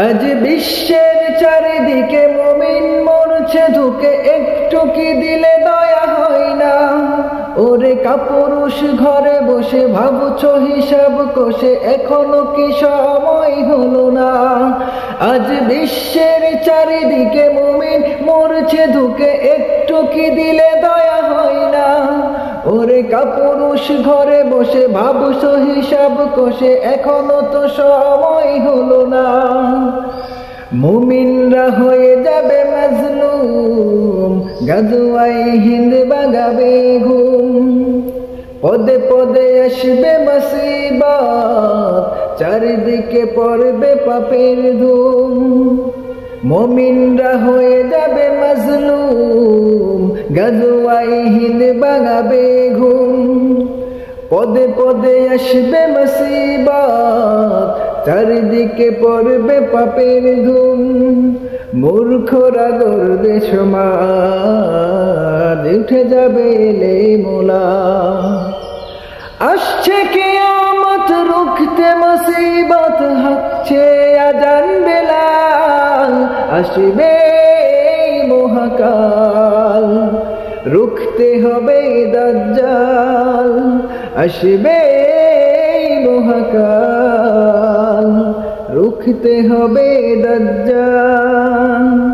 আজ বিশ্বের চারিদিকে মুমিন মরছে ধুকে, একটু কি দিলে দয়া হয় না? ওরে কাপুরুষ ঘরে বসে ভাবছো হিসাব কষে, এখনো কি সময় হলো না? আজ বিশ্বের চারিদিকে মুমিন মরছে ধুকে, একটু কি দিলে দয়া হয় না? ওরে কাপুরুষ ঘরে বসে ভাবছো হিসাব কষে, এখনো তো সময় হলো না। মুমিনরা হয়ে যাবে মাজলুম, গাজওয়ায়ে হিন্দ বাগাবে ঘুম। পদে পদে আসবে মুসিবত, চারিদিকে পড়বে পাপের ধুম। মুমিনরা হয়ে যাবে মাজলুম, গাজওয়ায়ে হিন্দ বাগাবে ঘুম। পদে পদে আসবে মুসিবত, চারিদিকে পড়বে পাপের ধুম। মূর্খরা গর্বে সমাজ, উঠে যাবে এলে মোলা। আসছে কিয়ামত রুখতে মুসিবত, হাঁকছে আজান বেলাল। আসবে মহাকাল, রুখতে হবে দাজ্জাল। আসবে মহাকাল, রুখতে হবে দাজ্জাল।